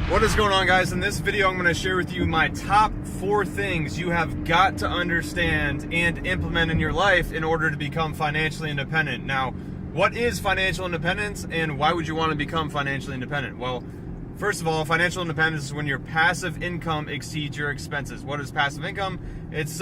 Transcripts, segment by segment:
What is going on, guys? In this video, I'm going to share with you my top 4 things you have got to understand and implement in your life in order to become financially independent. Now, what is financial independence and why would you want to become financially independent? Well, first of all, financial independence is when your passive income exceeds your expenses. What is passive income? It's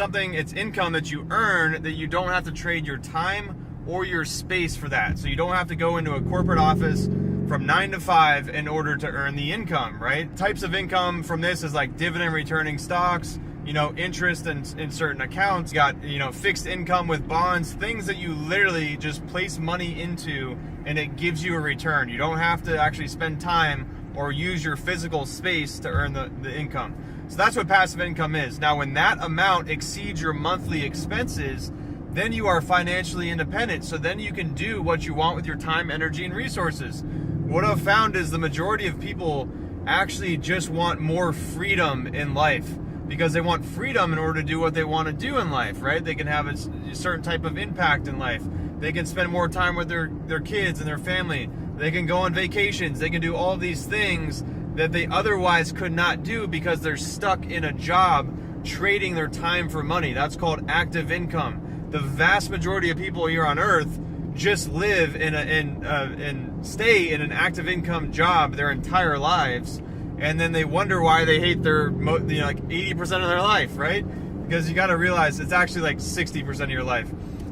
income that you earn that you don't have to trade your time or your space for that. So you don't have to go into a corporate office from 9 to 5 in order to earn the income, right? Types of income from this is like dividend returning stocks, interest in certain accounts, got, fixed income with bonds, things that you literally just place money into and it gives you a return. You don't have to actually spend time or use your physical space to earn the income. So that's what passive income is. Now, when that amount exceeds your monthly expenses, then you are financially independent. So then you can do what you want with your time, energy, and resources. What I've found is the majority of people actually just want more freedom in life because they want freedom in order to do what they want to do in life, right? They can have a certain type of impact in life. They can spend more time with their kids and their family. They can go on vacations. They can do all these things that they otherwise could not do because they're stuck in a job trading their time for money. That's called active income. The vast majority of people here on earth just live and stay in an active income job their entire lives, and then they wonder why they hate their like 80% of their life, right? Because you got to realize it's actually like 60% of your life.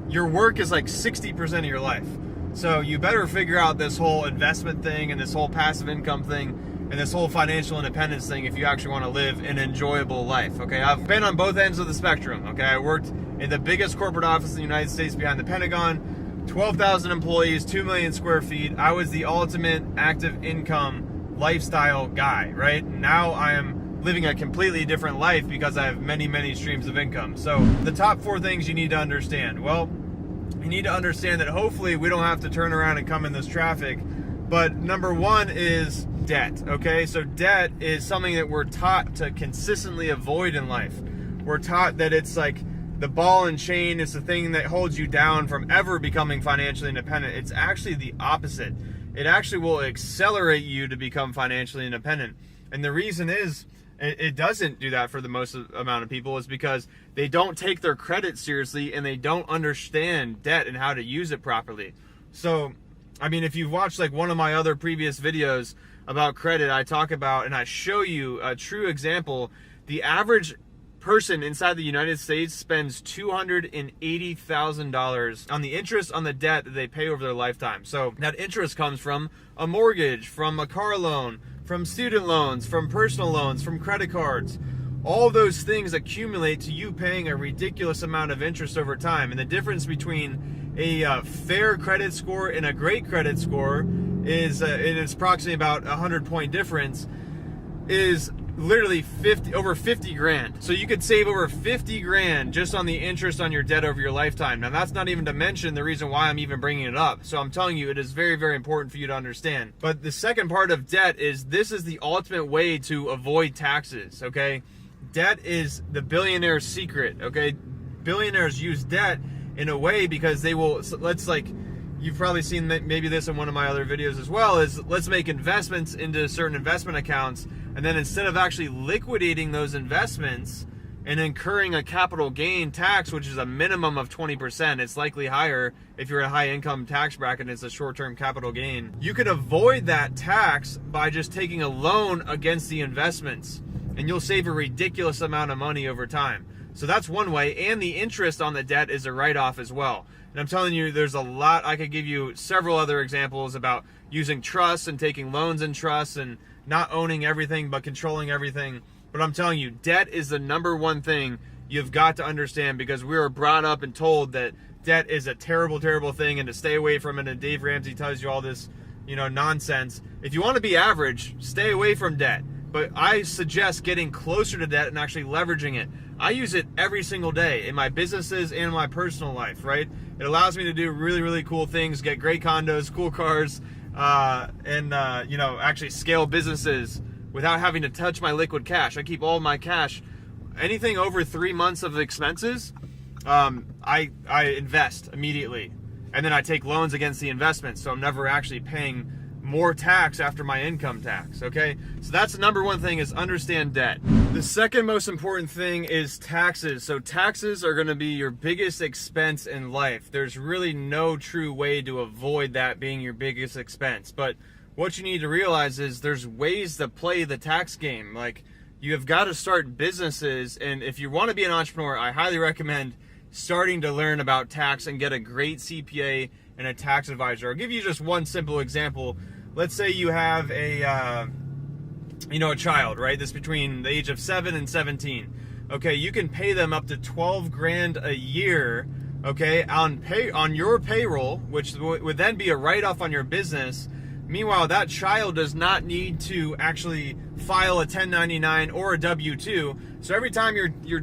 Your work is like 60% of your life. So you better figure out this whole investment thing and this whole passive income thing and this whole financial independence thing if you actually want to live an enjoyable life, okay? I've been on both ends of the spectrum, okay? I worked in the biggest corporate office in the United States behind the Pentagon, 12,000 employees, 2 million square feet. I was the ultimate active income lifestyle guy, right? Now I am living a completely different life because I have many, many streams of income. So the top 4 things you need to understand. Well, you need to understand that hopefully we don't have to turn around and come in this traffic. But number 1 is debt, okay? So debt is something that we're taught to consistently avoid in life. We're taught that it's like the ball and chain is the thing that holds you down from ever becoming financially independent. It's actually the opposite. It actually will accelerate you to become financially independent. And the reason is it doesn't do that for the most amount of people is because they don't take their credit seriously and they don't understand debt and how to use it properly. So, I mean, if you've watched like one of my other previous videos about credit, I talk about and I show you a true example. The average person inside the United States spends $280,000 on the interest on the debt that they pay over their lifetime. So that interest comes from a mortgage, from a car loan, from student loans, from personal loans, from credit cards. All those things accumulate to you paying a ridiculous amount of interest over time. And the difference between a fair credit score and a great credit score is, it's approximately about a 100-point difference, is literally over 50 grand. So you could save over 50 grand just on the interest on your debt over your lifetime. Now that's not even to mention the reason why I'm even bringing it up. So I'm telling you, it is very, very important for you to understand. But the second part of debt is this is the ultimate way to avoid taxes, okay? Debt is the billionaire's secret, okay? Billionaires use debt in a way because they will, you've probably seen maybe this in one of my other videos as well, is let's make investments into certain investment accounts, and then instead of actually liquidating those investments and incurring a capital gain tax, which is a minimum of 20%, it's likely higher if you're in a high income tax bracket and it's a short-term capital gain. You could avoid that tax by just taking a loan against the investments, and you'll save a ridiculous amount of money over time. So that's one way, and the interest on the debt is a write-off as well. And I'm telling you, there's a lot. I could give you several other examples about using trusts and taking loans in trusts and not owning everything but controlling everything. But I'm telling you, debt is the number 1 thing you've got to understand because we were brought up and told that debt is a terrible, terrible thing and to stay away from it. And Dave Ramsey tells you all this, nonsense. If you want to be average, stay away from debt. But I suggest getting closer to debt and actually leveraging it. I use it every single day in my businesses and in my personal life, right? It allows me to do really, really cool things, get great condos, cool cars, and actually scale businesses without having to touch my liquid cash. I keep all my cash. Anything over 3 months of expenses, I invest immediately. And then I take loans against the investment, so I'm never actually paying more tax after my income tax, okay? So that's the number one thing, is understand debt. The second most important thing is taxes. So taxes are gonna be your biggest expense in life. There's really no true way to avoid that being your biggest expense. But what you need to realize is there's ways to play the tax game. Like, you have got to start businesses, and if you want to be an entrepreneur, I highly recommend starting to learn about tax and get a great CPA and a tax advisor. I'll give you just one simple example. Let's say you have a child, right? That's between the age of 7 and 17. Okay, you can pay them up to 12 grand a year, okay, on your payroll, which would then be a write-off on your business. Meanwhile, that child does not need to actually file a 1099 or a W-2. So every time your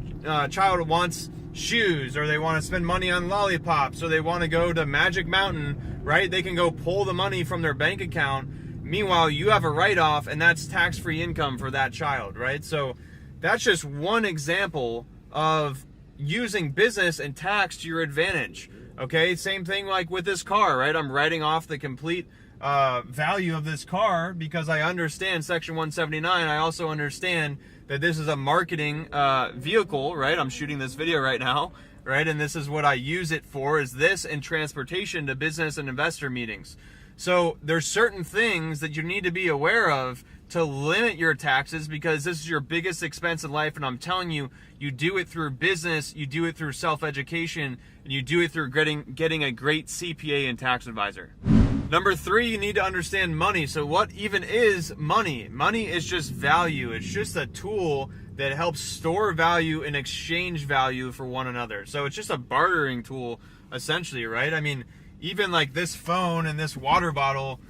child wants shoes, or they want to spend money on lollipops, or they want to go to Magic Mountain, right? They can go pull the money from their bank account. Meanwhile, you have a write-off, and that's tax-free income for that child, right? So that's just one example of using business and tax to your advantage, okay? Same thing like with this car, right? I'm writing off the complete value of this car because I understand Section 179. I also understand that this is a marketing vehicle, right? I'm shooting this video right now, right? And this is what I use it for, is this and transportation to business and investor meetings. So there's certain things that you need to be aware of to limit your taxes, because this is your biggest expense in life. And I'm telling you, you do it through business, you do it through self-education, and you do it through getting a great CPA and tax advisor. Number 3, you need to understand money. So what even is money? Money is just value. It's just a tool that helps store value and exchange value for one another. So it's just a bartering tool, essentially, right? I mean, even like this phone and this water bottle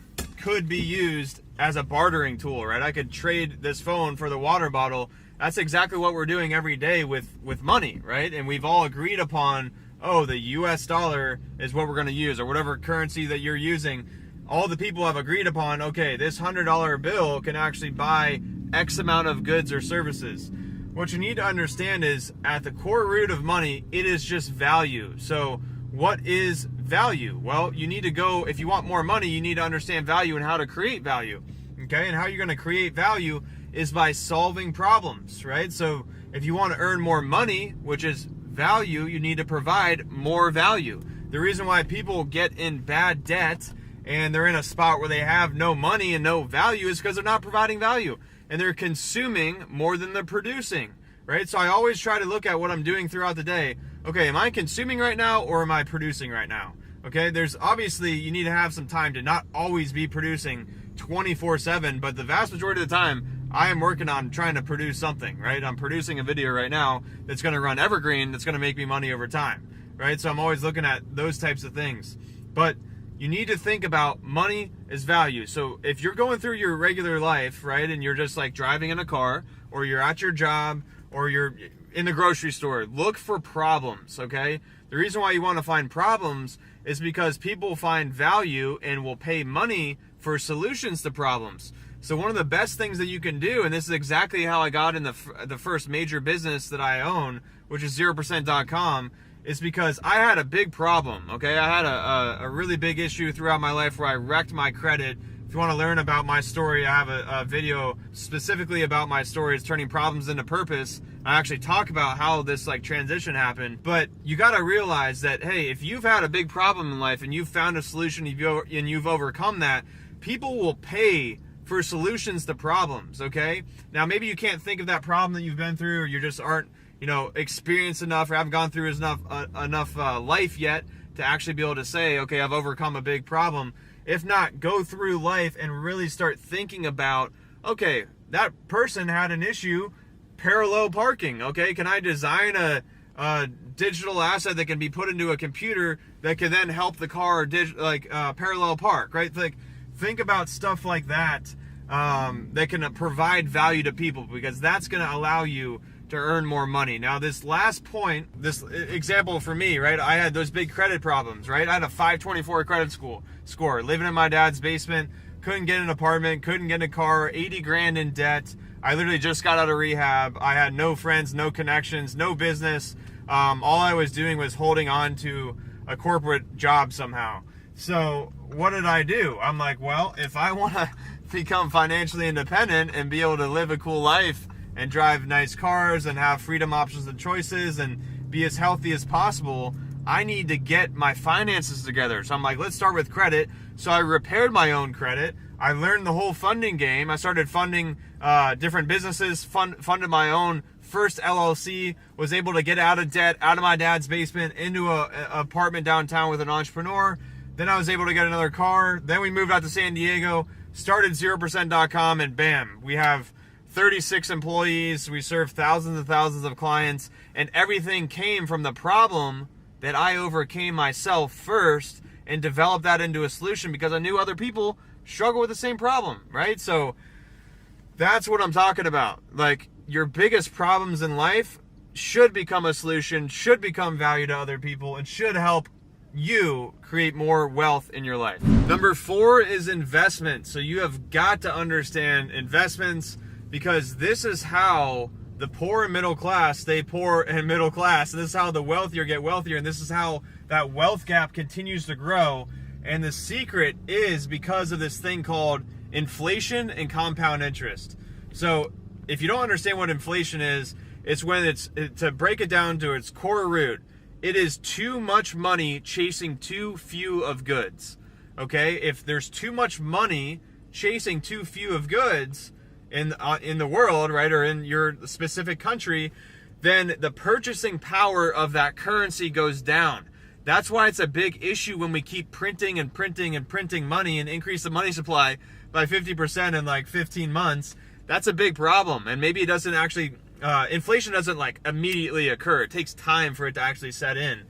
could be used as a bartering tool, right? I could trade this phone for the water bottle. That's exactly what we're doing every day with money, right? And we've all agreed upon, oh, the US dollar is what we're going to use, or whatever currency that you're using. All the people have agreed upon, okay, this $100 bill can actually buy X amount of goods or services. What you need to understand is, at the core root of money, it is just value. So what is value? Well, you need to go, if you want more money, you need to understand value and how to create value, okay? And how you're going to create value is by solving problems, right? So if you want to earn more money, which is value, you need to provide more value. The reason why people get in bad debt and they're in a spot where they have no money and no value is because they're not providing value, and they're consuming more than they're producing, right? So I always try to look at what I'm doing throughout the day. Okay, am I consuming right now, or am I producing right now? Okay, there's obviously, you need to have some time to not always be producing 24/7, but the vast majority of the time, I am working on trying to produce something, right? I'm producing a video right now that's going to run evergreen, that's going to make me money over time, right? So I'm always looking at those types of things. But you need to think about money as value. So if you're going through your regular life, right, and you're just like driving in a car, or you're at your job, or you're in the grocery store, look for problems, okay? The reason why you want to find problems is because people find value and will pay money for solutions to problems. So one of the best things that you can do, and this is exactly how I got in the first major business that I own, which is 0%.com, is because I had a big problem, okay? I had a really big issue throughout my life where I wrecked my credit. If you want to learn about my story, I have a video specifically about my story. It's turning problems into purpose. I actually talk about how this like transition happened. But you got to realize that, hey, if you've had a big problem in life and you've found a solution and you've overcome that, people will pay for solutions to problems, okay? Now, maybe you can't think of that problem that you've been through, or you just aren't, experienced enough, or haven't gone through enough life yet to actually be able to say, okay, I've overcome a big problem. If not, go through life and really start thinking about, okay, that person had an issue, parallel parking, okay? Can I design a digital asset that can be put into a computer that can then help the car parallel park, right? Like, think about stuff like that that can provide value to people, because that's going to allow you to earn more money. Now, this last point, this example for me, right? I had those big credit problems, right? I had a 524 credit score, living in my dad's basement, couldn't get an apartment, couldn't get a car, 80 grand in debt. I literally just got out of rehab. I had no friends, no connections, no business. All I was doing was holding on to a corporate job somehow. So what did I do? I'm like, well, if I want to become financially independent and be able to live a cool life and drive nice cars and have freedom, options, and choices and be as healthy as possible, I need to get my finances together. So I'm like, let's start with credit. So I repaired my own credit. I learned the whole funding game. I started funding different businesses, funded my own first LLC, was able to get out of debt, out of my dad's basement, into an apartment downtown with an entrepreneur. Then I was able to get another car. Then we moved out to San Diego, started 0%.com, and bam, we have 36 employees. We serve thousands and thousands of clients, and everything came from the problem that I overcame myself first and developed that into a solution because I knew other people struggle with the same problem, right? So that's what I'm talking about. Like, your biggest problems in life should become a solution, should become value to other people, and should help you create more wealth in your life. Number 4 is investment. So you have got to understand investments, because this is how the poor and middle class stay poor and middle class. And this is how the wealthier get wealthier. And this is how that wealth gap continues to grow. And the secret is because of this thing called inflation and compound interest. So if you don't understand what inflation is, it's when to break it down to its core root, it is too much money chasing too few of goods. Okay? If there's too much money chasing too few of goods in the world, right, or in your specific country, then the purchasing power of that currency goes down. That's why it's a big issue when we keep printing and printing and printing money and increase the money supply by 50% in like 15 months. That's a big problem. And maybe it doesn't actually, inflation doesn't like immediately occur. It takes time for it to actually set in.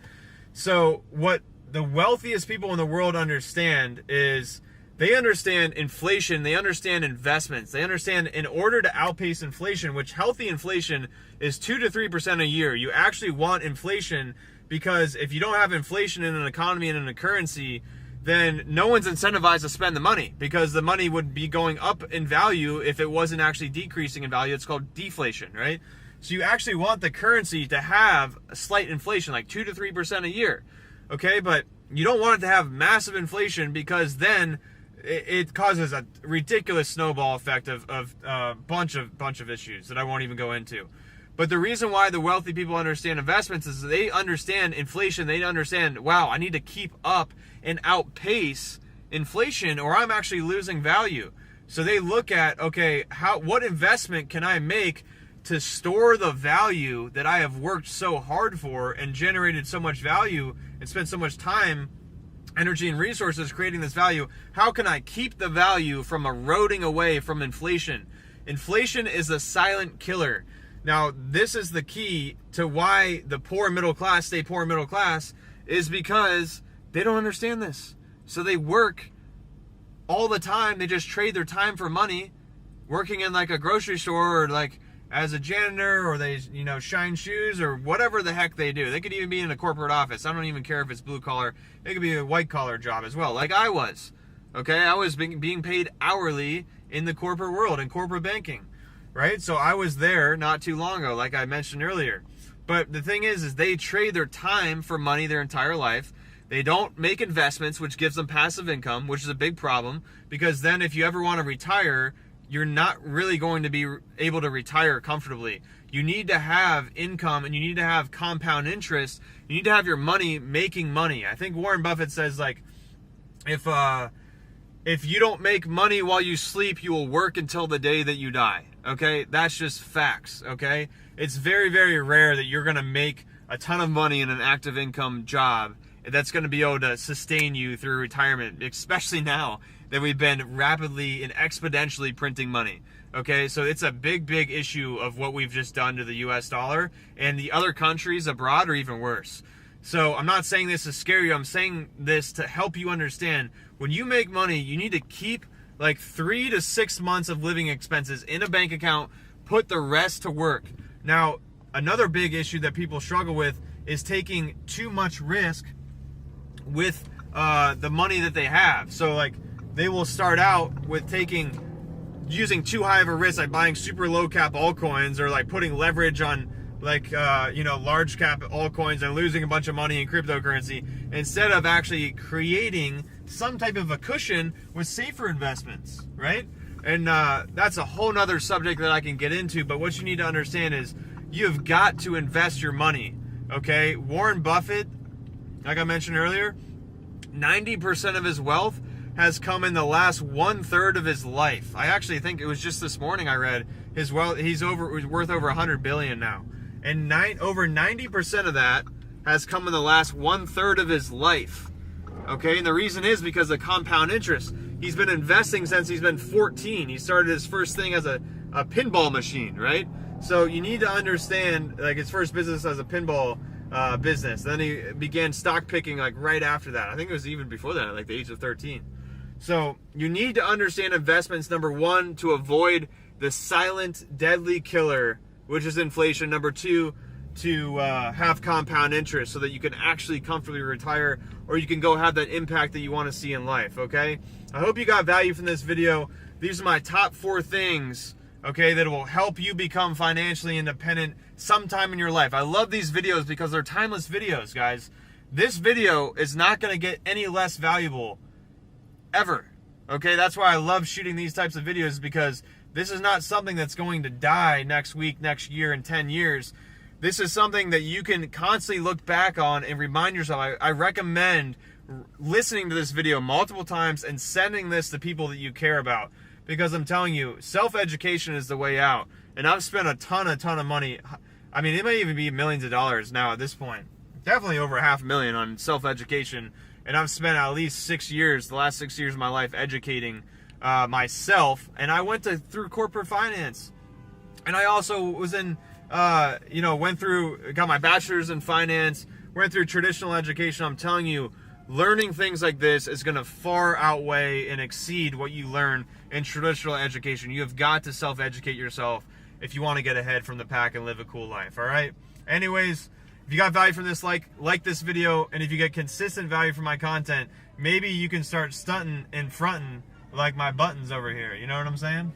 So what the wealthiest people in the world understand is they understand inflation, they understand investments, they understand in order to outpace inflation, which healthy inflation is 2 to 3% a year. You actually want inflation, because if you don't have inflation in an economy and in a currency, then no one's incentivized to spend the money, because the money would be going up in value if it wasn't actually decreasing in value. It's called deflation, right? So you actually want the currency to have a slight inflation, like 2 to 3% a year, okay? But you don't want it to have massive inflation, because then it causes a ridiculous snowball effect of a bunch of issues that I won't even go into. But the reason why the wealthy people understand investments is they understand inflation. They understand, wow, I need to keep up and outpace inflation or I'm actually losing value. So they look at, okay, what investment can I make to store the value that I have worked so hard for and generated so much value and spent so much time, energy, and resources creating this value? How can I keep the value from eroding away from inflation? Inflation is a silent killer. Now, this is the key to why the poor middle class stay poor middle class, is because they don't understand this. So they work all the time. They just trade their time for money, working in like a grocery store or like as a janitor, or they, shine shoes or whatever the heck they do. They could even be in a corporate office. I don't even care if it's blue collar. It could be a white collar job as well, like I was. Okay, I was being paid hourly in the corporate world, in corporate banking. Right? So I was there not too long ago, like I mentioned earlier. But the thing is they trade their time for money their entire life. They don't make investments, which gives them passive income, which is a big problem, because then if you ever want to retire, you're not really going to be able to retire comfortably. You need to have income, and you need to have compound interest. You need to have your money making money. I think Warren Buffett says, like, if you don't make money while you sleep, you will work until the day that you die. Okay? That's just facts. Okay? It's very, very rare that you're going to make a ton of money in an active income job that's going to be able to sustain you through retirement, especially now that we've been rapidly and exponentially printing money. Okay? So it's a big, big issue of what we've just done to the US dollar, and the other countries abroad are even worse. So I'm not saying this to scare you. I'm saying this to help you understand, when you make money, you need to keep like 3 to 6 months of living expenses in a bank account, put the rest to work. Now, another big issue that people struggle with is taking too much risk with the money that they have. So like they will start out with using too high of a risk, like buying super low cap altcoins, or like putting leverage on like large cap altcoins and losing a bunch of money in cryptocurrency, instead of actually creating some type of a cushion with safer investments, right? And that's a whole nother subject that I can get into, but what you need to understand is you've got to invest your money, okay? Warren Buffett, like I mentioned earlier, 90% of his wealth has come in the last 1/3 of his life. I actually think it was just this morning I read his wealth, he's worth over 100 billion now. And over 90% of that has come in the last 1/3 of his life. Okay, and the reason is because of compound interest. He's been investing since he's been 14. He started his first thing as a pinball machine, right? So you need to understand, like, his first business as a pinball business. Then he began stock picking like right after that. I think it was even before that, like the age of 13. So you need to understand investments, number one, to avoid the silent, deadly killer, which is inflation. Number two, to have compound interest so that you can actually comfortably retire, or you can go have that impact that you want to see in life, okay? I hope you got value from this video. These are my top 4 things, okay, that will help you become financially independent sometime in your life. I love these videos because they're timeless videos, guys. This video is not going to get any less valuable ever, okay? That's why I love shooting these types of videos, because this is not something that's going to die next week, next year, in 10 years. This is something that you can constantly look back on and remind yourself. I recommend listening to this video multiple times and sending this to people that you care about, because I'm telling you, self-education is the way out. And I've spent a ton of money. I mean, it may even be millions of dollars now at this point. Definitely over $500,000 on self-education. And I've spent at least the last 6 years of my life educating myself. And I went through corporate finance. And I also was in, got my bachelor's in finance, went through traditional education. I'm telling you, learning things like this is going to far outweigh and exceed what you learn in traditional education. You have got to self-educate yourself if you want to get ahead from the pack and live a cool life, all right? Anyways, if you got value from this, like this video, and if you get consistent value from my content, maybe you can start stunting and fronting like my buttons over here. You know what I'm saying?